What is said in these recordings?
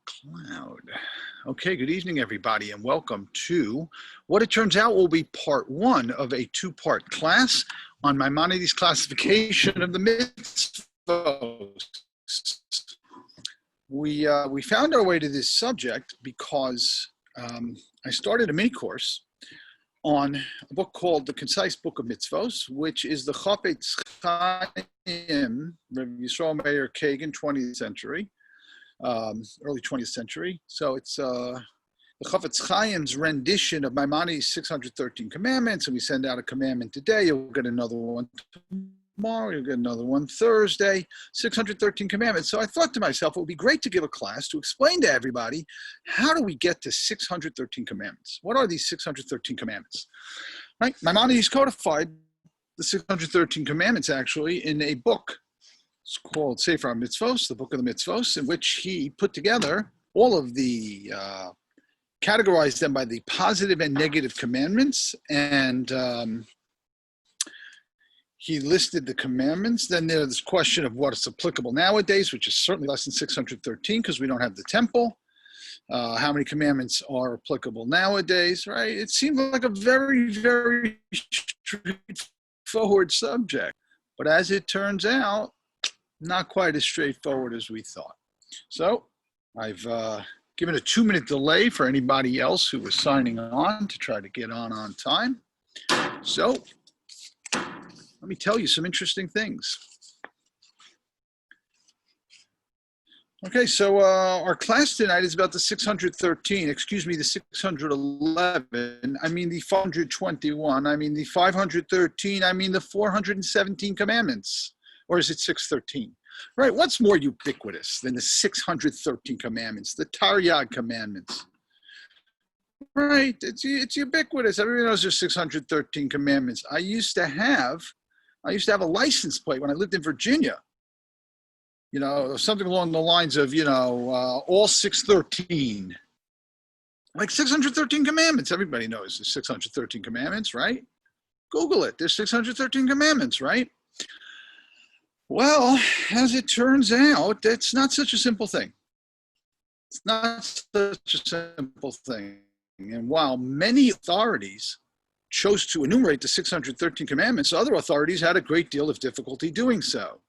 Cloud. Okay, good evening, everybody, and welcome to what it turns out will be part one of a two-part class on Maimonides' classification of the mitzvos. We found our way to this subject because I started a mini course on a book called The Concise Book of Mitzvos, which is the Chafetz Chaim, Rabbi Yisrael Meir Kagan, 20th century. Early 20th century. So it's the Chafetz Chaim's rendition of Maimonides' 613 commandments, and we send out a commandment today. You'll get another one tomorrow. You'll get another one Thursday. 613 commandments. So I thought to myself, it would be great to give a class to explain to everybody, how do we get to 613 commandments? What are these 613 commandments? Right? Maimonides codified the 613 commandments actually in a book. It's called Sefer HaMitzvos, the Book of the Mitzvos, in which he put together all of the, categorized them by the positive and negative commandments, and he listed the commandments. Then there's this question of what is applicable nowadays, which is certainly less than 613 because we don't have the temple. How many commandments are applicable nowadays, right? It seemed like a very, very straightforward subject. But as it turns out, not quite as straightforward as we thought. So I've given a 2-minute delay for anybody else who was signing on to try to get on time. So let me tell you some interesting things. Okay, so our class tonight is about the 613, excuse me, the 611, I mean the 421, I mean the 513, I mean the 417 commandments. Or is it 613? Right, what's more ubiquitous than the 613 commandments, the Taryag commandments? Right, it's ubiquitous. Everybody knows there's 613 commandments. I used to have a license plate when I lived in Virginia. You know, something along the lines of, all 613. Like 613 commandments. Everybody knows there's 613 commandments, right? Google it. There's 613 commandments, right? Well, as it turns out, it's not such a simple thing. It's not such a simple thing. And while many authorities chose to enumerate the 613 commandments, other authorities had a great deal of difficulty doing so.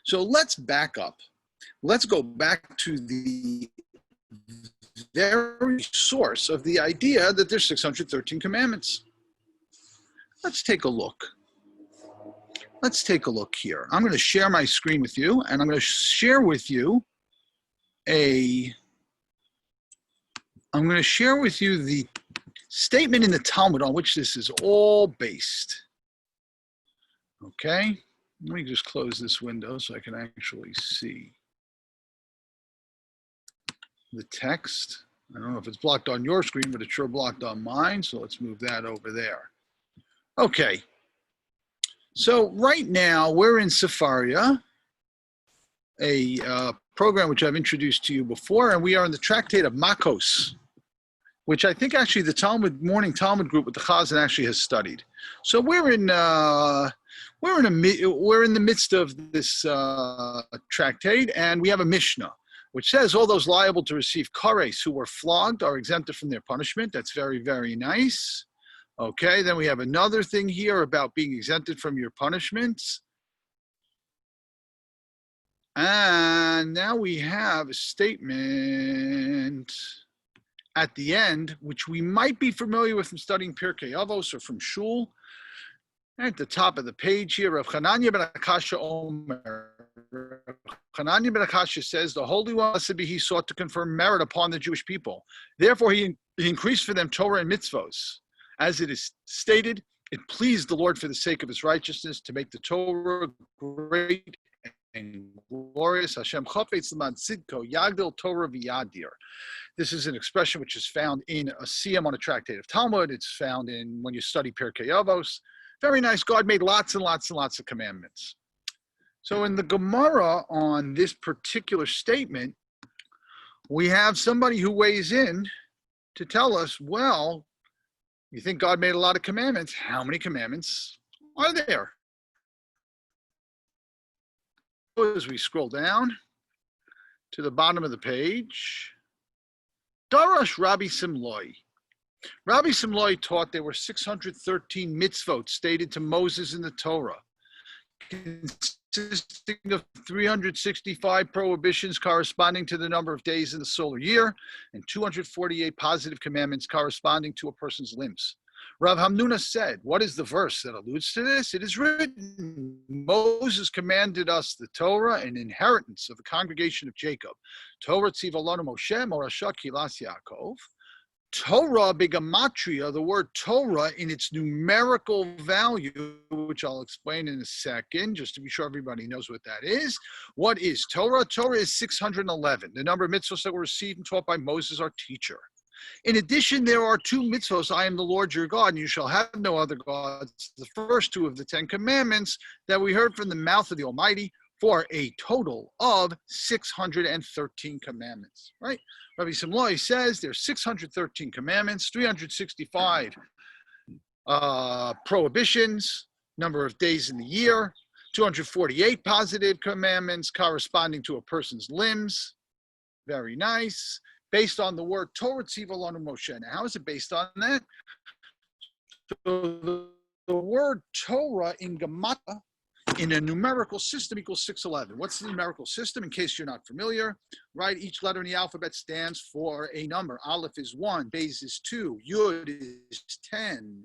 So let's back up. Let's go back to the very source of the idea that there's 613 commandments. Let's take a look. Let's take a look here. I'm going to share my screen with you, and I'm going to share with you the statement in the Talmud on which this is all based. Okay, let me just close this window so I can actually see the text. I don't know if it's blocked on your screen, but it's sure blocked on mine, so let's move that over there. Okay. So right now we're in Sefaria, a program which I've introduced to you before, and we are in the tractate of Makos, which I think actually the morning Talmud group with the Chazan actually has studied. So we're in the midst of this tractate, and we have a Mishnah which says all those liable to receive kares who were flogged are exempted from their punishment. That's very, very nice. Okay, then we have another thing here about being exempted from your punishments. And now we have a statement at the end, which we might be familiar with from studying Pirkei Avos or from Shul. At the top of the page here, Rav Chananya ben Akasha Omer. Chananya ben Akasha says, the Holy One, blessed be he, sought to confer merit upon the Jewish people. Therefore, he increased for them Torah and mitzvos. As it is stated, it pleased the Lord for the sake of his righteousness to make the Torah great and glorious. Hashem chafetz l'man tzidko yagdil Torah v'yadir. This is an expression which is found in a siyum on a tractate of Talmud. It's found in when you study Pirkei Avos. Very nice. God made lots and lots and lots of commandments. So in the Gemara on this particular statement, we have somebody who weighs in to tell us, well, you think God made a lot of commandments. How many commandments are there? As we scroll down, to the bottom of the page. Darash Rabbi Simloi. Rabbi Simloi taught there were 613 mitzvot stated to Moses in the Torah, consisting of 365 prohibitions corresponding to the number of days in the solar year and 248 positive commandments corresponding to a person's limbs. Rav Hamnuna said, what is the verse that alludes to this? It is written, Moses commanded us the Torah, an inheritance of the congregation of Jacob. Torah tziva lanu Moshe, morasha kilas Yaakov. Torah begematria, the word Torah in its numerical value, which I'll explain in a second, just to be sure everybody knows what that is. What is Torah? Torah is 611, the number of mitzvahs that were received and taught by Moses, our teacher. In addition, there are two mitzvahs. I am the Lord your God, and you shall have no other gods. The first two of the 10 commandments that we heard from the mouth of the Almighty, for a total of 613 commandments, right? Rabbi Simloi says there's 613 commandments, 365 prohibitions, number of days in the year, 248 positive commandments corresponding to a person's limbs. Very nice. Based on the word Torah tziva lanu Moshe. Now, how is it based on that? So the word Torah in Gematria, in a numerical system, equals 611. What's the numerical system, in case you're not familiar? Right, each letter in the alphabet stands for a number. Aleph is 1, Beis is 2, Yud is 10,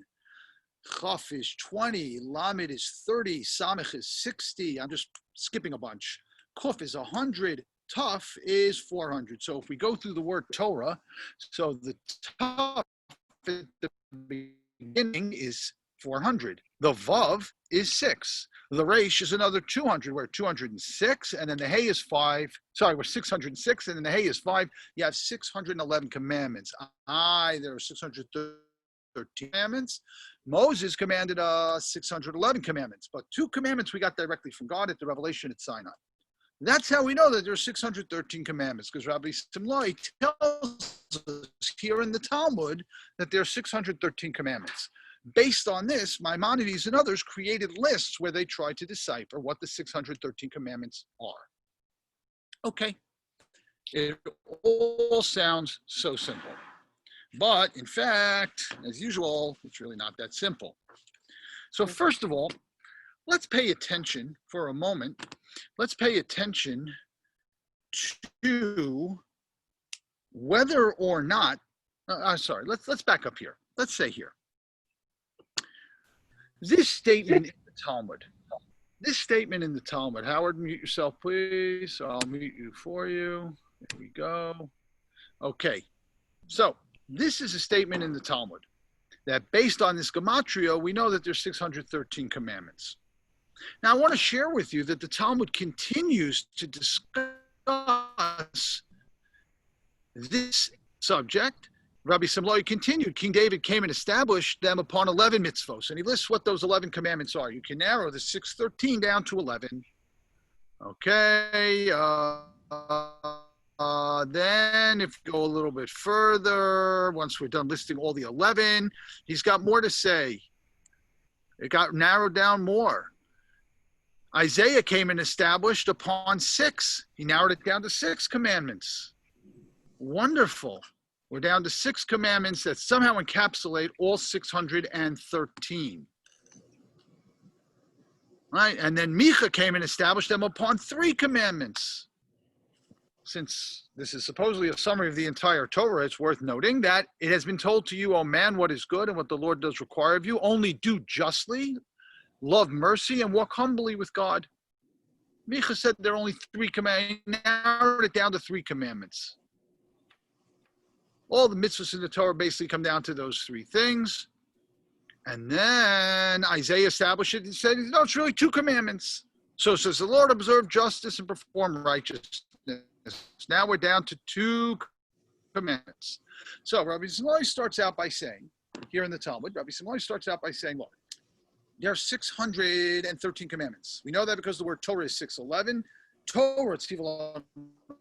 Chaf is 20, Lamed is 30, Samech is 60. I'm just skipping a bunch. Kuf is 100. Tuf is 400. So if we go through the word Torah, so the Tuf at the beginning is 400. The Vav is 6. The Resh is another 200. We're 206, and then the Hey is 5. Sorry, we're 606, and then the Hey is 5. You have 611 commandments. There are 613 commandments. Moses commanded us 611 commandments, but 2 commandments we got directly from God at the revelation at Sinai. That's how we know that there are 613 commandments, because Rabbi Simloi tells us here in the Talmud that there are 613 commandments. Based on this, Maimonides and others created lists where they tried to decipher what the 613 commandments are. Okay, it all sounds so simple. But in fact, as usual, it's really not that simple. So first of all, let's pay attention for a moment. Let's pay attention to whether or not, let's back up here. Let's say here. This statement in the Talmud, Howard, mute yourself, please. I'll mute you for you. There we go. Okay. So this is a statement in the Talmud that based on this gematria, we know that there's 613 commandments. Now, I want to share with you that the Talmud continues to discuss this subject. Rabbi Simloi continued, King David came and established them upon 11 mitzvos, and he lists what those 11 commandments are. You can narrow the 613 down to 11. Okay, then if we go a little bit further, once we're done listing all the 11, he's got more to say. It got narrowed down more. Isaiah came and established upon 6. He narrowed it down to 6 commandments. Wonderful. We're down to 6 commandments that somehow encapsulate all 613. Right? And then Micha came and established them upon 3 commandments. Since this is supposedly a summary of the entire Torah, it's worth noting that it has been told to you, O man, what is good and what the Lord does require of you. Only do justly, love mercy, and walk humbly with God. Micha said there are only 3 commandments. He narrowed it down to 3 commandments. All the mitzvahs in the Torah basically come down to those 3 things. And then Isaiah established it and said, no, it's really 2 commandments. So it says, the Lord observe justice and perform righteousness. Now we're down to 2 commandments. So Rabbi Simloi starts out by saying, here in the Talmud, Rabbi Simloi starts out by saying, look, there are 613 commandments. We know that because the word Torah is 611. Torah,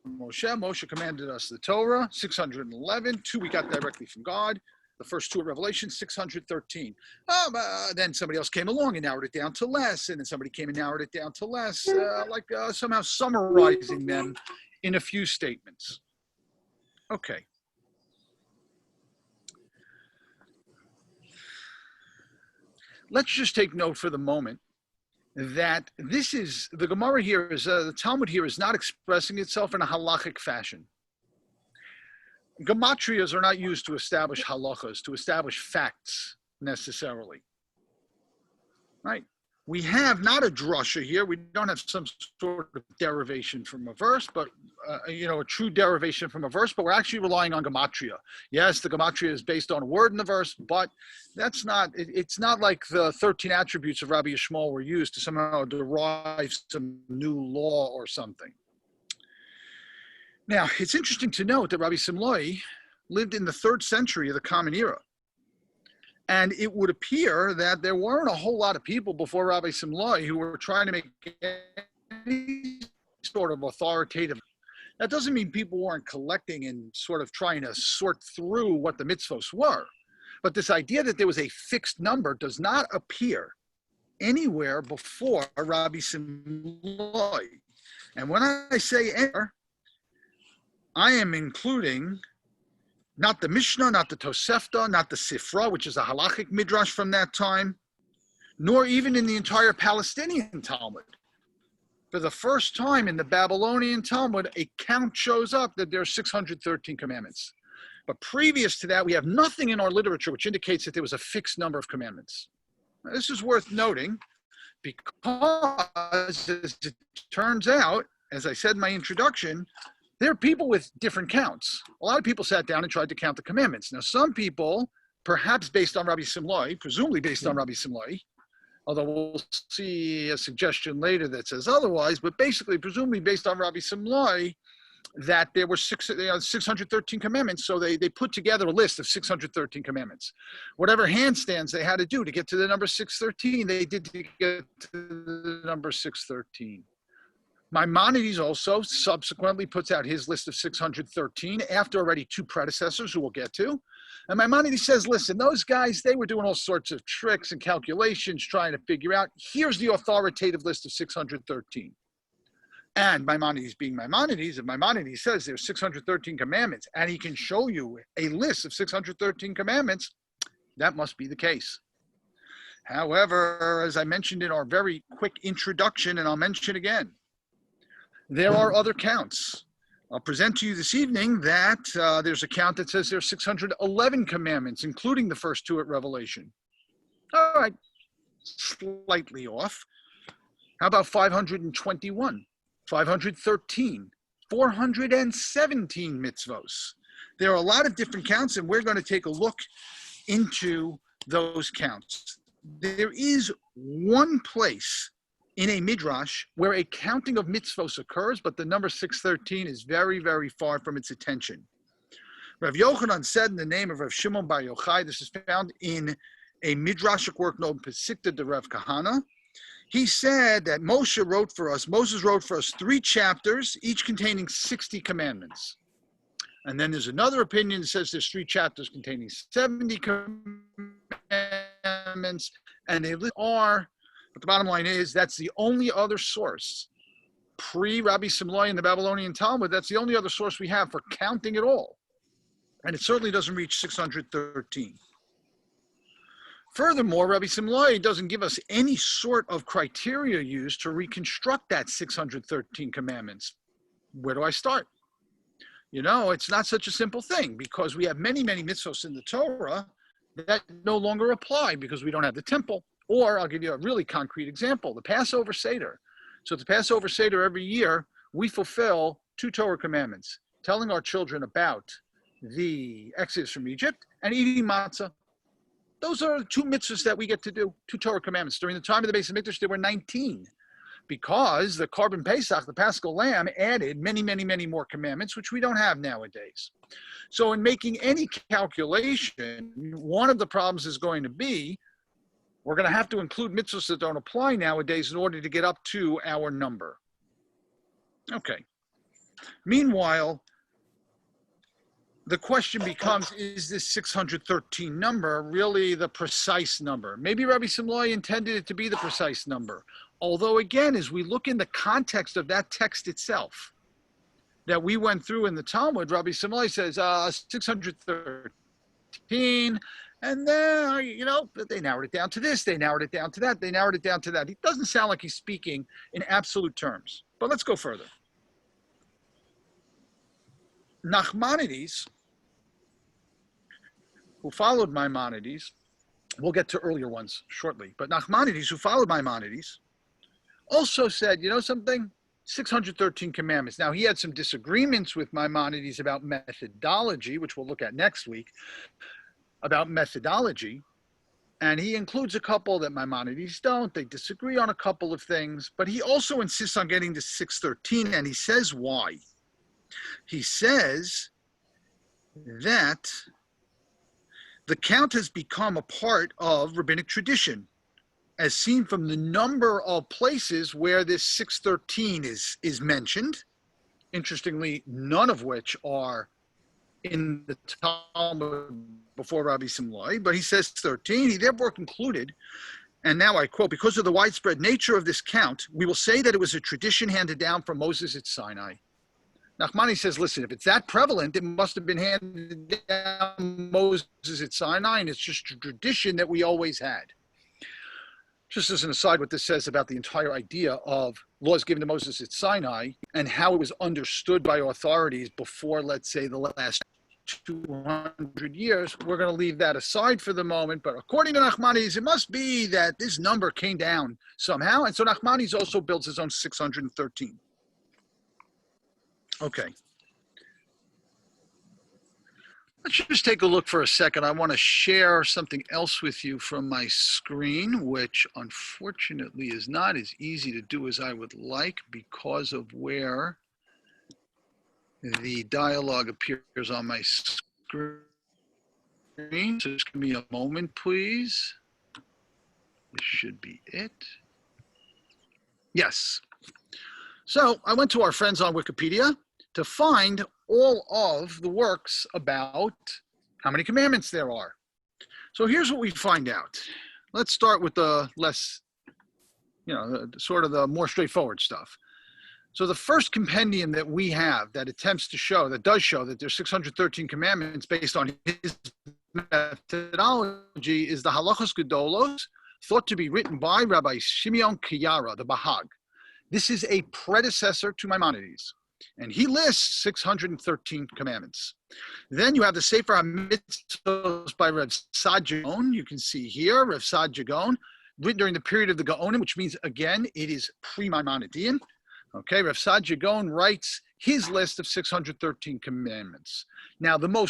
Moshe commanded us the Torah, 611. 2 we got directly from God. The first 2 are Revelation, 613. Then somebody else came along and narrowed it down to less, and then somebody came and narrowed it down to less, somehow summarizing them in a few statements. Okay. Let's just take note for the moment that this is, the Gemara here is, the Talmud here is not expressing itself in a halachic fashion. Gematrias are not used to establish halachas, to establish facts necessarily, right? We have not a drasha here. We don't have some sort of derivation from a verse, but a true derivation from a verse, but we're actually relying on gematria. Yes, the gematria is based on a word in the verse, but that's not, it's not like the 13 attributes of Rabbi Yishmael were used to somehow derive some new law or something. Now, it's interesting to note that Rabbi Simlai lived in the 3rd century of the Common Era. And it would appear that there weren't a whole lot of people before Rabbi Simlai who were trying to make any sort of authoritative. That doesn't mean people weren't collecting and sort of trying to sort through what the mitzvos were. But this idea that there was a fixed number does not appear anywhere before Rabbi Simlai. And when I say anywhere, I am including not the Mishnah, not the Tosefta, not the Sifra, which is a halachic midrash from that time, nor even in the entire Palestinian Talmud. For the first time in the Babylonian Talmud, a count shows up that there are 613 commandments. But previous to that, we have nothing in our literature which indicates that there was a fixed number of commandments. Now, this is worth noting because, as it turns out, as I said in my introduction, there are people with different counts. A lot of people sat down and tried to count the commandments. Now, some people, perhaps based on Rabbi Simlai, presumably based on Rabbi Simlai, although we'll see a suggestion later that says otherwise, but basically, presumably based on Rabbi Simlai, that there were 613 commandments, so they put together a list of 613 commandments. Whatever handstands they had to do to get to the number 613, they did to get to the number 613. Maimonides also subsequently puts out his list of 613 after already 2 predecessors who we'll get to. And Maimonides says, listen, those guys, they were doing all sorts of tricks and calculations trying to figure out, here's the authoritative list of 613. And Maimonides being Maimonides, if Maimonides says there's 613 commandments and he can show you a list of 613 commandments, that must be the case. However, as I mentioned in our very quick introduction, and I'll mention again, there are other counts. I'll present to you this evening that there's a count that says there's 611 commandments, including the first 2 at Revelation. All right, slightly off. How about 521, 513, 417 mitzvos? There are a lot of different counts, and we're going to take a look into those counts. There is one place in a midrash where a counting of mitzvos occurs, but the number 613 is very, very far from its attention. Rav Yochanan said in the name of Rav Shimon Bar Yochai, this is found in a midrashic work known Pesikta de Rav Kahana. He said that Moses wrote for us 3 chapters, each containing 60 commandments. And then there's another opinion that says there's 3 chapters containing 70 commandments, and they are. But the bottom line is that's the only other source, pre-Rabbi Simlai in the Babylonian Talmud, that's the only other source we have for counting it all. And it certainly doesn't reach 613. Furthermore, Rabbi Simlai doesn't give us any sort of criteria used to reconstruct that 613 commandments. Where do I start? It's not such a simple thing because we have many, many mitzvos in the Torah that no longer apply because we don't have the temple. Or I'll give you a really concrete example, the Passover Seder. So at the Passover Seder every year, we fulfill 2 Torah commandments, telling our children about the Exodus from Egypt and eating matzah. Those are 2 mitzvahs that we get to do, 2 Torah commandments. During the time of the Beis HaMikdash, there were 19 because the Korban Pesach, the Paschal Lamb, added many, many, many more commandments, which we don't have nowadays. So in making any calculation, one of the problems is going to be we're going to have to include mitzvahs that don't apply nowadays in order to get up to our number. Okay. Meanwhile, the question becomes, is this 613 number really the precise number? Maybe Rabbi Simlai intended it to be the precise number. Although, again, as we look in the context of that text itself, that we went through in the Talmud, Rabbi Simlai says 613, and then, they narrowed it down to this, they narrowed it down to that, they narrowed it down to that. It doesn't sound like he's speaking in absolute terms, but let's go further. Nachmanides, who followed Maimonides, we'll get to earlier ones shortly, but Nachmanides, who followed Maimonides, also said, something? 613 commandments. Now, he had some disagreements with Maimonides about methodology, which we'll look at next week, about methodology. And he includes a couple that Maimonides don't. They disagree on a couple of things, but he also insists on getting to 613, and he says why. He says that the count has become a part of rabbinic tradition, as seen from the number of places where this 613 is mentioned. Interestingly, none of which are in the Talmud before Rabbi Simlai, but he says 13. He therefore concluded, and now I quote, because of the widespread nature of this count, we will say that it was a tradition handed down from Moses at Sinai. Nachmani says, listen, if it's that prevalent, it must have been handed down Moses at Sinai, and it's just a tradition that we always had. Just as an aside, what this says about the entire idea of laws given to Moses at Sinai and how it was understood by authorities before, let's say, the last 200 years, we're going to leave that aside for the moment. But according to Nachmanides, it must be that this number came down somehow. And so Nachmanides also builds his own 613. Okay. Let's just take a look for a second. I want to share something else with you from my screen, which unfortunately is not as easy to do as I would like because of where the dialogue appears on my screen. So just give me a moment, please. This should be it. Yes. So I went to our friends on Wikipedia to find all of the works about how many commandments there are. So here's what we find out. Let's start with the less, sort of the more straightforward stuff. So the first compendium that we have that attempts to show, that does show that there's 613 commandments based on his methodology is the Halachos Gedolos, thought to be written by Rabbi Shimeon Kiyara, the Bahag. This is a predecessor to Maimonides, and he lists 613 commandments. Then you have the Sefer HaMitzvos by Rav Saadia Gaon. You can see here, Rav Saadia Gaon, written during the period of the Gaonim, which means, again, it is pre-Maimonidean. Okay, Rav Saadia Gaon writes his list of 613 commandments. Now, the more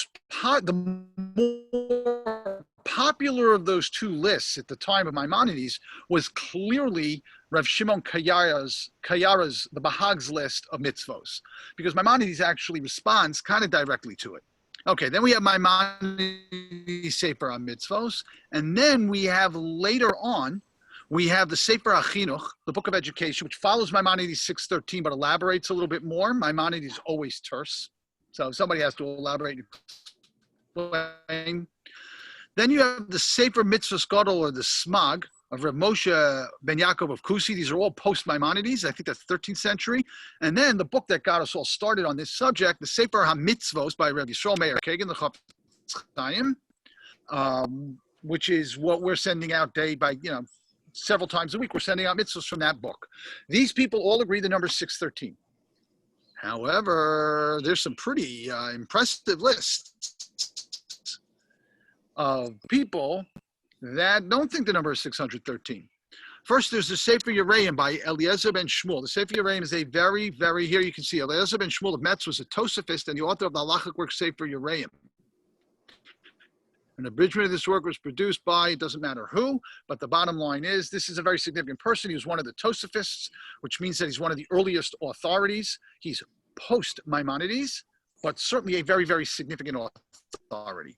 popular of those two lists at the time of Maimonides was clearly Rav Shimon Kayara's, the Bahag's list of mitzvos, because Maimonides actually responds kind of directly to it. Okay, then we have Maimonides' Sefer HaMitzvos, and then we have later on, we have the Sefer HaChinuch, the Book of Education, which follows Maimonides 613, but elaborates a little bit more. Maimonides is always terse, so somebody has to elaborate and explain. Then you have the Sefer Mitzvos Gadol, or the Smag, of Rav Moshe Ben Yaakov of Kusi. These are all post-Maimonides. I think that's 13th century. And then the book that got us all started on this subject, the Sefer HaMitzvos by Rav Yisrael Meir Kagan, the Chafetz Chaim, which is what we're sending out day by, several times a week. We're sending out mitzvos from that book. These people all agree the number is 613. However, there's some pretty impressive lists of people that don't think the number is 613. First, there's the Sefer Yereim by Eliezer ben Shmuel. The Sefer Yereim is a very, very, here you can see, Eliezer ben Shmuel of Metz was a Tosafist and the author of the halachic work Sefer Yereim. An abridgment of this work was produced by, it doesn't matter who, but the bottom line is, this is a very significant person. He was one of the Tosafists, which means that he's one of the earliest authorities. He's post-Maimonides, but certainly a very, very significant authority.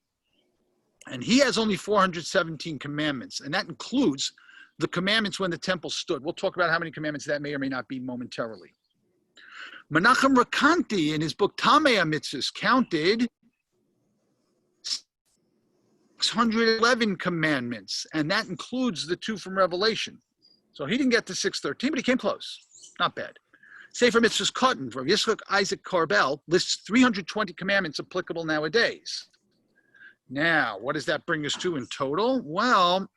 And he has only 417 commandments, and that includes the commandments when the temple stood. We'll talk about how many commandments that may or may not be momentarily. Menachem Rekanti, in his book Tamei HaMitzvos, counted 611 commandments, and that includes the two from Revelation. So he didn't get to 613, but he came close. Not bad. Sefer Mitzvahs Cotton, Rav Yitzchak Isaac Carbell, lists 320 commandments applicable nowadays. Now, what does that bring us to in total? Well,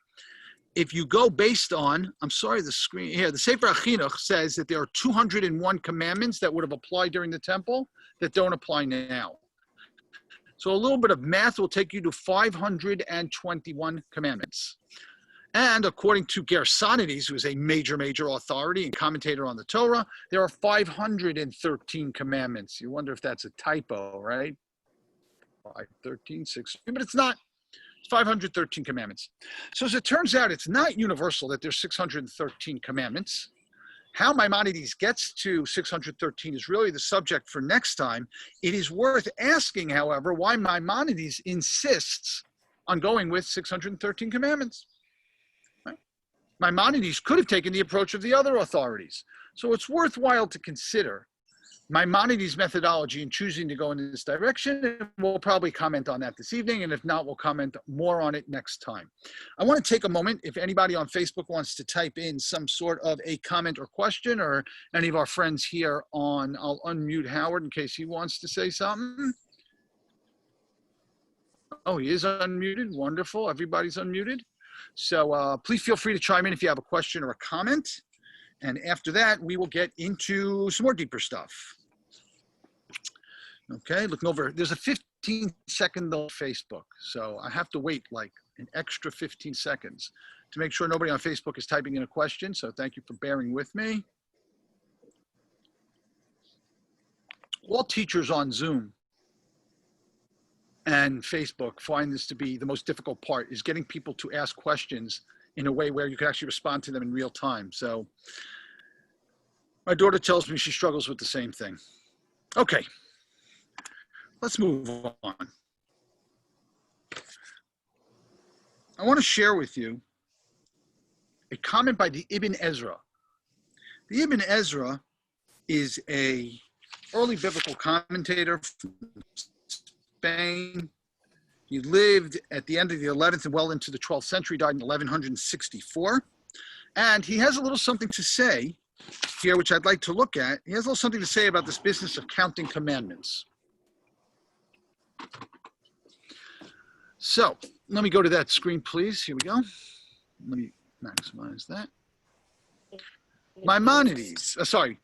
if you go based on, I'm sorry, the screen here, the Sefer HaChinuch says that there are 201 commandments that would have applied during the temple that don't apply now. So a little bit of math will take you to 521 commandments. And according to Gersonides, who is a major authority and commentator on the Torah, there are 513 commandments. You wonder if that's a typo, right? 513, 6, but it's not. It's 513 commandments. So as it turns out, it's not universal that there's 613 commandments. How Maimonides gets to 613 is really the subject for next time. It is worth asking, however, why Maimonides insists on going with 613 commandments. Right? Maimonides could have taken the approach of the other authorities. So it's worthwhile to consider Maimonides' methodology in choosing to go in this direction, and we'll probably comment on that this evening, and if not, we'll comment more on it next time. I want to take a moment, if anybody on Facebook wants to type in some sort of a comment or question, or any of our friends here on, I'll unmute Howard in case he wants to say something. Oh, he is unmuted. Wonderful. Everybody's unmuted. So please feel free to chime in if you have a question or a comment. And after that, we will get into some more deeper stuff. Okay, looking over, there's a 15-second on Facebook. So I have to wait like an extra 15 seconds to make sure nobody on Facebook is typing in a question. So thank you for bearing with me. All teachers on Zoom and Facebook find this to be the most difficult part, is getting people to ask questions in a way where you can actually respond to them in real time. So my daughter tells me she struggles with the same thing. Okay, let's move on. I want to share with you a comment by the Ibn Ezra. The Ibn Ezra is a early biblical commentator from Spain. He lived at the end of the 11th and well into the 12th century, died in 1164. And he has a little something to say here, which I'd like to look at. He has a little something to say about this business of counting commandments. So let me go to that screen, please. Here we go. Let me maximize that. Maimonides,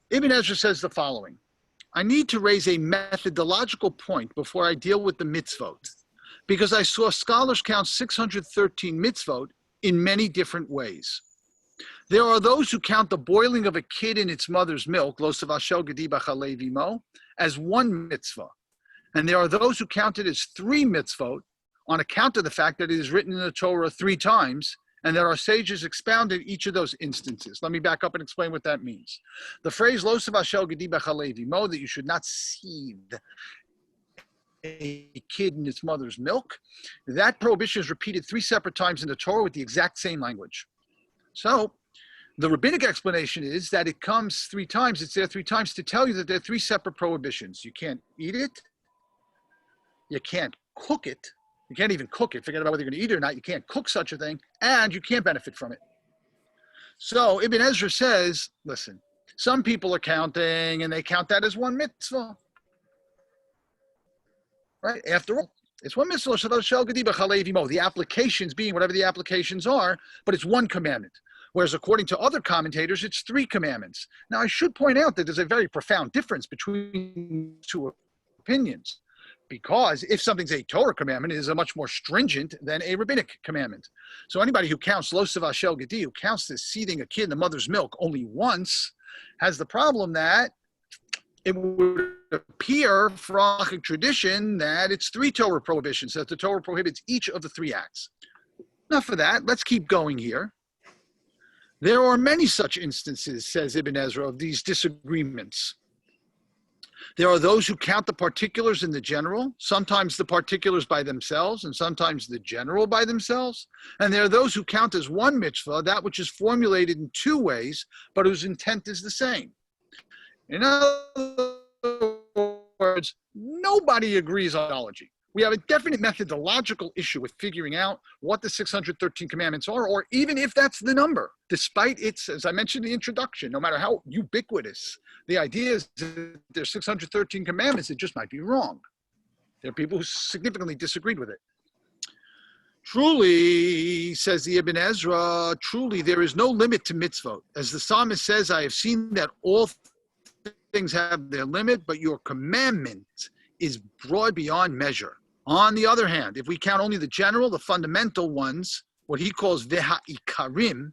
Ibn Ezra says the following. I need to raise a methodological point before I deal with the mitzvot, because I saw scholars count 613 mitzvot in many different ways. There are those who count the boiling of a kid in its mother's milk, lo savashel gedi b'chalei v'imo, as one mitzvah. And there are those who count it as 3 mitzvot on account of the fact that it is written in the Torah 3 times, and there are sages expounded each of those instances. Let me back up and explain what that means. The phrase lo savashel gedi b'chalei v'imo, that you should not seethe a kid in its mother's milk, that prohibition is repeated 3 separate times in the Torah with the exact same language. So the rabbinic explanation is that it comes 3 times. It's there 3 times to tell you that there are 3 separate prohibitions. You can't eat it. You can't cook it. You can't even cook it. Forget about whether you're going to eat it or not. You can't cook such a thing, and you can't benefit from it. So Ibn Ezra says, listen, some people are counting, and they count that as one mitzvah. Right? After all, it's one mitzvah, the applications being whatever the applications are, but it's one commandment. Whereas according to other commentators, it's 3 commandments. Now, I should point out that there's a very profound difference between 2 opinions, because if something's a Torah commandment, it is a much more stringent than a rabbinic commandment. So anybody who counts lo savashel gedi, who counts this seething a kid in the mother's milk only once, has the problem that it would appear from tradition that it's 3 Torah prohibitions, that the Torah prohibits each of the 3 acts. Enough of that. Let's keep going here. There are many such instances, says Ibn Ezra, of these disagreements. There are those who count the particulars in the general, sometimes the particulars by themselves, and sometimes the general by themselves. And there are those who count as one mitzvah, that which is formulated in 2 ways, but whose intent is the same. In other words, nobody agrees on theology. We have a definite methodological issue with figuring out what the 613 commandments are, or even if that's the number, despite its, as I mentioned in the introduction, no matter how ubiquitous the idea is that there's 613 commandments, it just might be wrong. There are people who significantly disagreed with it. Truly, says the Ibn Ezra, truly there is no limit to mitzvot. As the psalmist says, I have seen that all things have their limit, but your commandment is broad beyond measure. On the other hand, if we count only the general, the fundamental ones, what he calls veha-ikarim,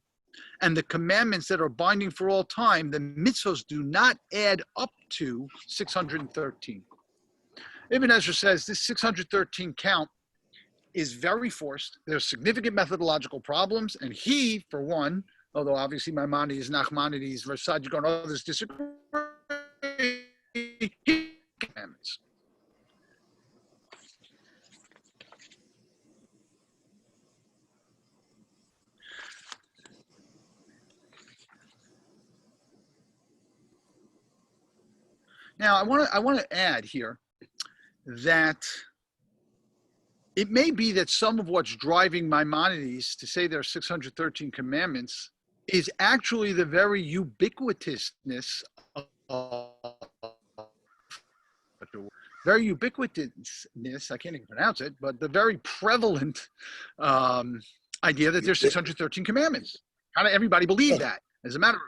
and the commandments that are binding for all time, the mitzvos do not add up to 613. Ibn Ezra says this 613 count is very forced. There's significant methodological problems, and he, for one, although obviously Maimonides, Nachmanides, Versailles, and others disagree, commandments. Now, I want to add here that it may be that some of what's driving Maimonides to say there are 613 commandments is actually the very ubiquitousness of very ubiquitousness, I can't even pronounce it, but the very prevalent idea that there's 613 commandments. How did everybody believe that? As a matter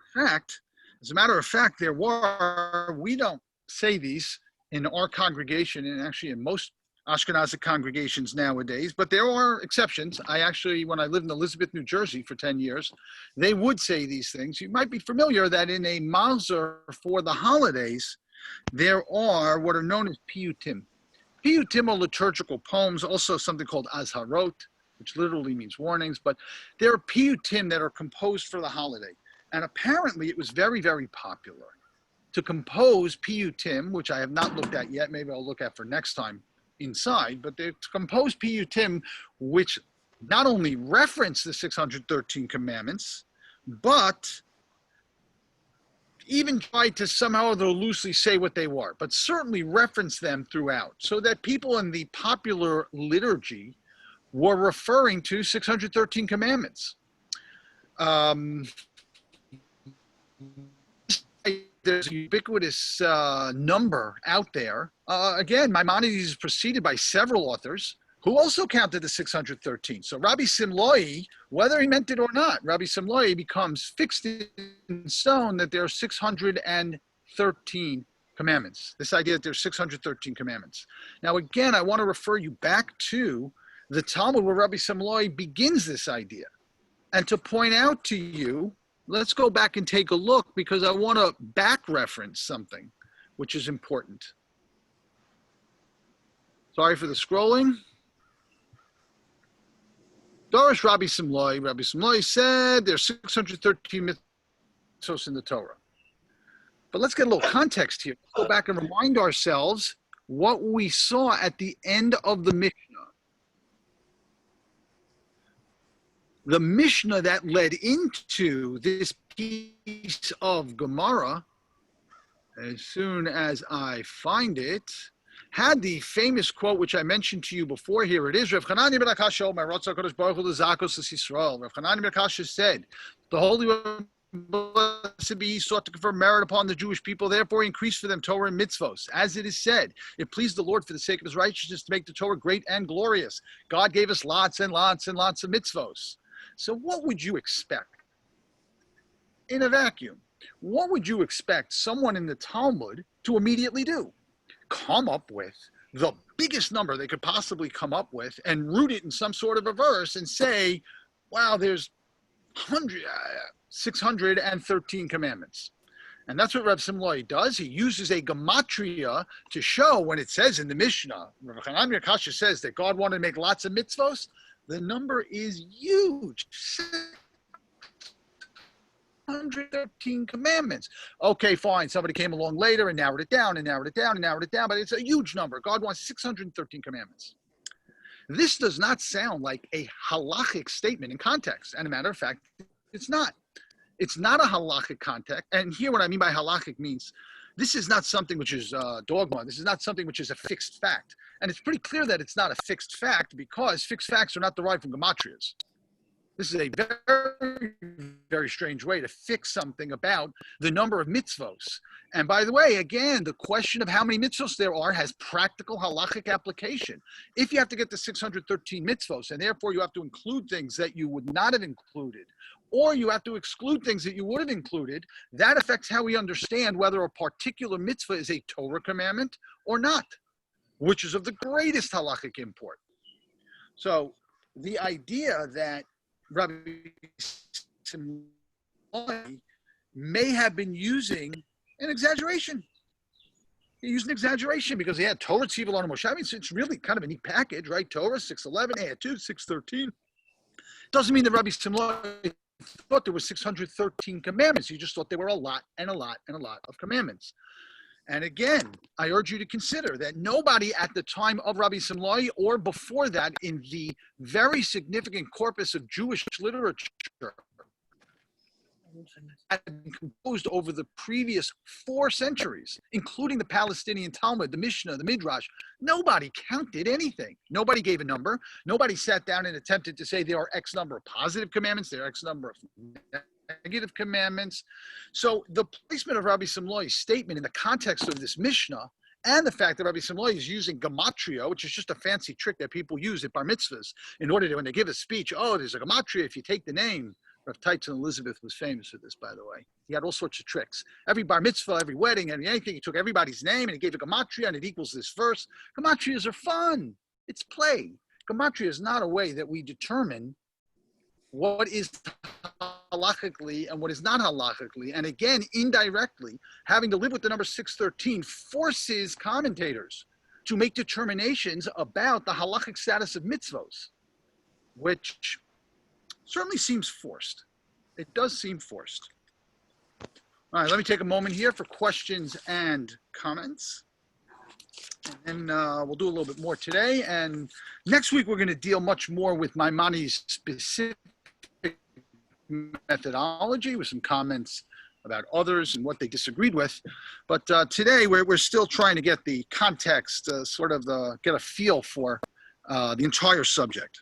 of fact, there were, we don't say these in our congregation, and actually in most Ashkenazic congregations nowadays, but there are exceptions. I actually, when I lived in Elizabeth, New Jersey for 10 years, they would say these things. You might be familiar that in a mazer for the holidays, there are what are known as piyutim. Piyutim are liturgical poems, also something called azharot, which literally means warnings, but there are piyutim that are composed for the holiday. And apparently it was very, very popular to compose piyutim, which I have not looked at yet. Maybe I'll look at for next time inside, but they compose piyutim, which not only reference the 613 commandments, but even tried to somehow or loosely say what they were, but certainly reference them throughout, so that people in the popular liturgy were referring to 613 commandments. There's a ubiquitous number out there. Again, Maimonides is preceded by several authors who also counted the 613. So Rabbi Simloi, whether he meant it or not, Rabbi Simloi becomes fixed in stone that there are 613 commandments. This idea that there's 613 commandments. Now, again, I want to refer you back to the Talmud where Rabbi Simloi begins this idea. And to point out to you, let's go back and take a look, because I want to back reference something which is important. Sorry for the scrolling. Dorish Rabbi Simloi. Rabbi Simloi said there's 613 mitzvos in the Torah. But let's get a little context here. Let's go back and remind ourselves what we saw at the end of the Mishnah. The Mishnah that led into this piece of Gemara, as soon as I find it, had the famous quote, which I mentioned to you before. Here it is. Rav Chananya ben Akasha, my Ratzah Kodesh Baruch Hu L'Zakos Yisrael. Rav Chananya ben Akasha said, the Holy One, blessed be he, sought to confer merit upon the Jewish people, therefore he increased for them Torah and mitzvos. As it is said, it pleased the Lord for the sake of his righteousness to make the Torah great and glorious. God gave us lots and lots and lots of mitzvos. So what would you expect in a vacuum? What would you expect someone in the Talmud to immediately do? Come up with the biggest number they could possibly come up with and root it in some sort of a verse and say, wow, there's 613 commandments. And that's what Rav Simloi does. He uses a gematria to show when it says in the Mishnah, Rav Chananya ben Akasha says that God wanted to make lots of mitzvos. The number is huge. 613 commandments. Okay, fine. Somebody came along later and narrowed it down and narrowed it down and narrowed it down, but it's a huge number. God wants 613 commandments. This does not sound like a halachic statement in context. And a matter of fact, it's not. It's not a halachic context. And here what I mean by halachic means This is not something which is dogma. This is not something which is a fixed fact. And it's pretty clear that it's not a fixed fact because fixed facts are not derived from gematrias. This is a very, very strange way to fix something about the number of mitzvos. And by the way, again, the question of how many mitzvos there are has practical halachic application. If you have to get to 613 mitzvos, and therefore you have to include things that you would not have included, or you have to exclude things that you would have included, that affects how we understand whether a particular mitzvah is a Torah commandment or not, which is of the greatest halachic import. So the idea that Rabbi Simlai may have been using an exaggeration. He used an exaggeration because he had Torah, Tziva, Lanu, Moshe. I mean, it's really kind of a neat package, right? Torah, 611, add 2, 613. Doesn't mean that Rabbi Simlai thought there were 613 commandments. He just thought there were a lot and a lot and a lot of commandments. And again, I urge you to consider that nobody at the time of Rabbi Simlai or before that in the very significant corpus of Jewish literature had been composed over the previous 4 centuries, including the Palestinian Talmud, the Mishnah, the Midrash. Nobody counted anything. Nobody gave a number. Nobody sat down and attempted to say there are X number of positive commandments, there are X number of negative commandments. So the placement of Rabbi Simlai's statement in the context of this Mishnah and the fact that Rabbi Simlai is using gematria, which is just a fancy trick that people use at bar mitzvahs in order to, when they give a speech, oh, there's a gematria if you take the name. Rav Teitzin Elizabeth was famous for this, by the way. He had all sorts of tricks. Every bar mitzvah, every wedding, anything, he took everybody's name and he gave a gematria and it equals this verse. Gematrias are fun. It's play. Gematria is not a way that we determine what is halachically and what is not halachically. And again, indirectly, having to live with the number 613 forces commentators to make determinations about the halachic status of mitzvos, which certainly seems forced. It does seem forced. All right, let me take a moment here for questions and comments. And then we'll do a little bit more today. And next week, we're going to deal much more with Maimonides' specific methodology with some comments about others and what they disagreed with. But today, we're still trying to get the context, get a feel for the entire subject.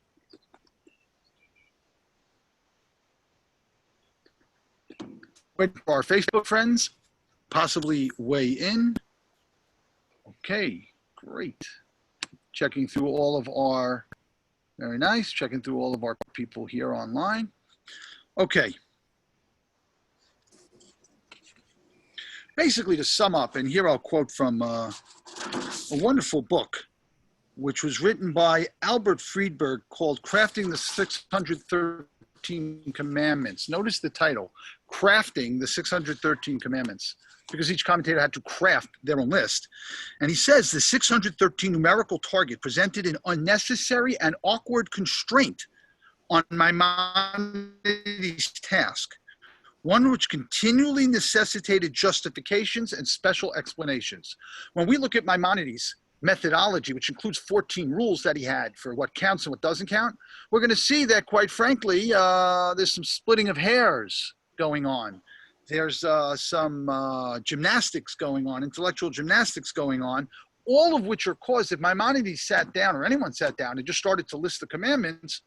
Wait for our Facebook friends, possibly weigh in. Okay, great. Checking through all of our, very nice, checking through all of our people here online. Okay. Basically, to sum up, and here I'll quote from a wonderful book, which was written by Albert Friedberg called Crafting the 613 Commandments. Notice the title, Crafting the 613 Commandments, because each commentator had to craft their own list. And he says the 613 numerical target presented an unnecessary and awkward constraint on Maimonides' task, one which continually necessitated justifications and special explanations. When we look at Maimonides' methodology, which includes 14 rules that he had for what counts and what doesn't count, we're going to see that, quite frankly, there's some splitting of hairs going on. There's some gymnastics going on, intellectual gymnastics going on, all of which are caused if Maimonides sat down, or anyone sat down and just started to list the commandments.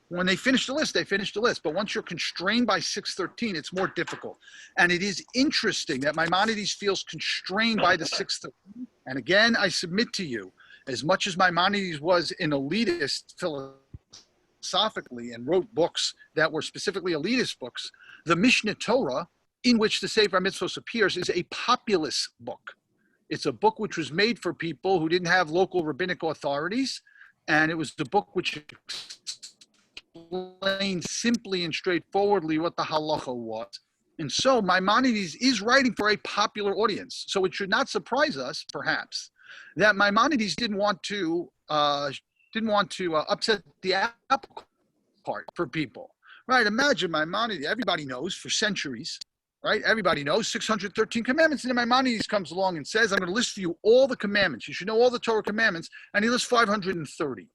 When they finish the list, they finish the list. But once you're constrained by 613, it's more difficult. And it is interesting that Maimonides feels constrained by the 613. And again, I submit to you, as much as Maimonides was an elitist philosophically and wrote books that were specifically elitist books, the Mishneh Torah, in which the Sefer Mitzvos appears, is a populist book. It's a book which was made for people who didn't have local rabbinic authorities. And it was the book which explain simply and straightforwardly what the halacha was. And so Maimonides is writing for a popular audience. So it should not surprise us, perhaps, that Maimonides didn't want to upset the apple cart for people. Right? Imagine Maimonides, everybody knows for centuries, right? Everybody knows 613 commandments. And then Maimonides comes along and says, I'm going to list for you all the commandments. You should know all the Torah commandments. And he lists 530.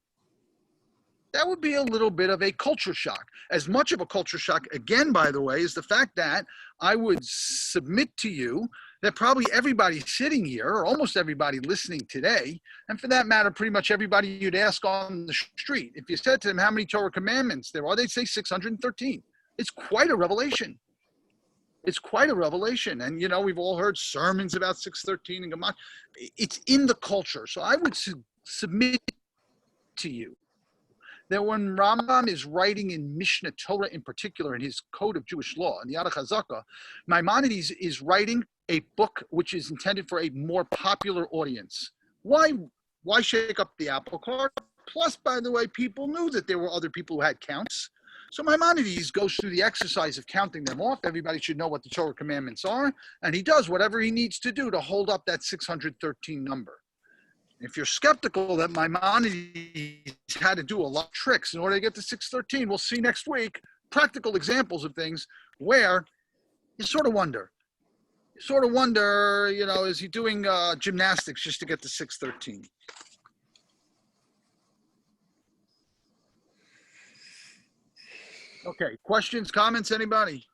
that would be a little bit of a culture shock. As much of a culture shock, again, by the way, is the fact that I would submit to you that probably everybody sitting here, or almost everybody listening today, and for that matter, pretty much everybody you'd ask on the street, if you said to them how many Torah commandments there are, they'd say 613. It's quite a revelation. It's quite a revelation. And, you know, we've all heard sermons about 613 and Gemara. It's in the culture. So I would submit to you that when Rambam is writing in Mishnah Torah in particular, in his Code of Jewish Law, in the Yad HaChazaka, Maimonides is writing a book which is intended for a more popular audience. Why shake up the apple cart? Plus, by the way, people knew that there were other people who had counts. So Maimonides goes through the exercise of counting them off. Everybody should know what the Torah commandments are. And he does whatever he needs to do to hold up that 613 number. If you're skeptical that Maimonides had to do a lot of tricks in order to get to 613, we'll see next week practical examples of things where you sort of wonder, you know, is he doing gymnastics just to get to 613? Okay, questions, comments, anybody?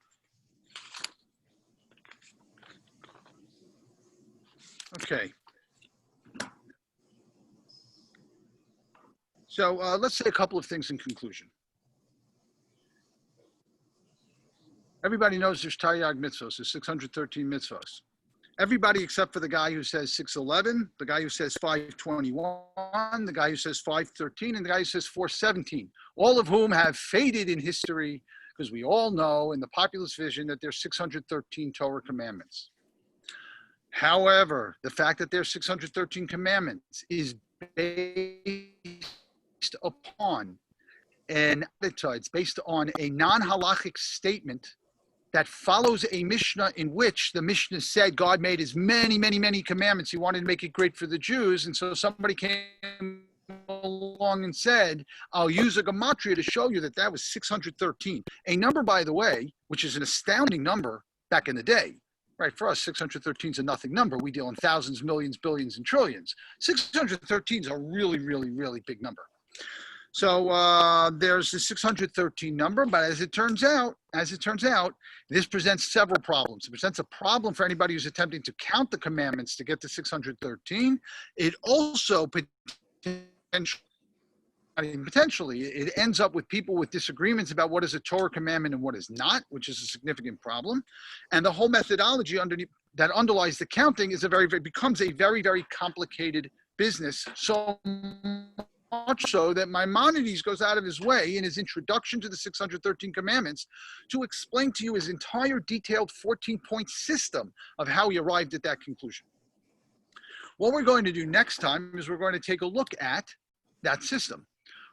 Okay. So let's say a couple of things in conclusion. Everybody knows there's Taryag mitzvos, there's 613 mitzvos. Everybody except for the guy who says 611, the guy who says 521, the guy who says 513, and the guy who says 417, all of whom have faded in history because we all know in the populist vision that there's 613 Torah commandments. However, the fact that there's 613 commandments is based upon it's based on a non-halachic statement that follows a Mishnah in which the Mishnah said God made his many, many, many commandments. He wanted to make it great for the Jews. And so somebody came along and said, I'll use a gematria to show you that that was 613. A number, by the way, which is an astounding number back in the day. Right, for us, 613 is a nothing number. We deal in thousands, millions, billions, and trillions. 613 is a really, really, really big number. So there's the 613 number, but as it turns out, this presents several problems. It presents a problem for anybody who's attempting to count the commandments to get to 613. It also potentially, it ends up with people with disagreements about what is a Torah commandment and what is not, which is a significant problem. And the whole methodology that underlies the counting is becomes a very, very complicated business. So much so that Maimonides goes out of his way in his introduction to the 613 commandments to explain to you his entire detailed 14-point system of how he arrived at that conclusion. What we're going to do next time is we're going to take a look at that system.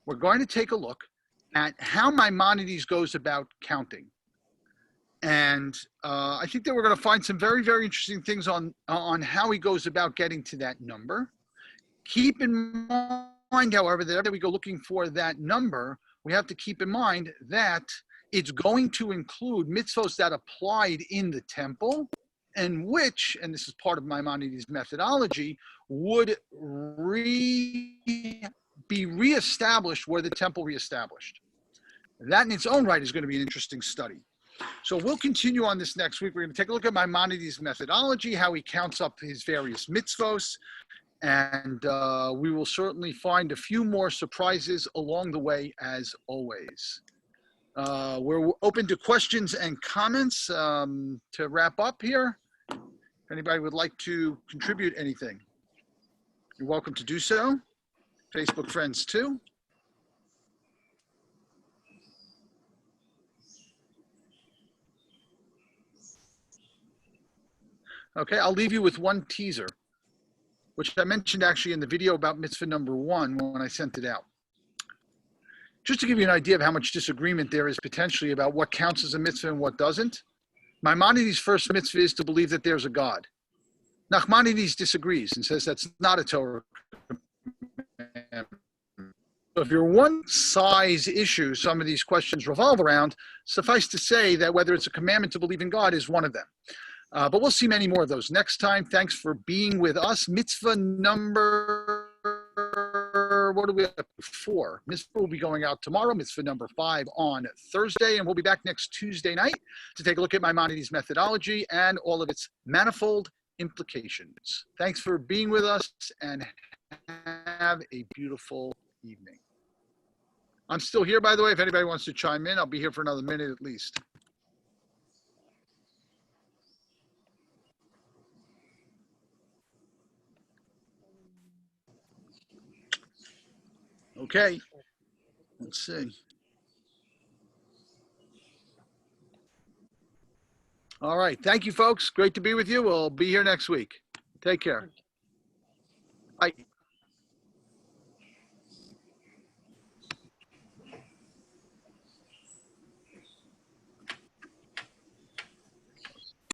We're going to take a look at how Maimonides goes about counting. And I think that we're going to find some very, very interesting things on how he goes about getting to that number. Keep in mind, however, that every time we go looking for that number, we have to keep in mind that it's going to include mitzvos that applied in the temple and which, and this is part of Maimonides' methodology, would be reestablished where the temple reestablished. That in its own right is going to be an interesting study. So we'll continue on this next week. We're going to take a look at Maimonides' methodology, how he counts up his various mitzvos, and we will certainly find a few more surprises along the way, as always. We're open to questions and comments to wrap up here. If anybody would like to contribute anything, you're welcome to do so. Facebook friends too. Okay, I'll leave you with one teaser, which I mentioned actually in the video about mitzvah number 1 when I sent it out. Just to give you an idea of how much disagreement there is potentially about what counts as a mitzvah and what doesn't, Maimonides' first mitzvah is to believe that there's a God. Nachmanides disagrees and says that's not a Torah commandment. So if you're one size issue, some of these questions revolve around, suffice to say that whether it's a commandment to believe in God is one of them. But we'll see many more of those next time. Thanks for being with us. Mitzvah number what do we have? 4. Mitzvah will be going out tomorrow. Mitzvah number 5 on Thursday. And we'll be back next Tuesday night to take a look at Maimonides' methodology and all of its manifold implications. Thanks for being with us and have a beautiful evening. I'm still here, by the way. If anybody wants to chime in, I'll be here for another minute at least. Okay, let's see. All right, thank you, folks. Great to be with you. We'll be here next week. Take care. Bye.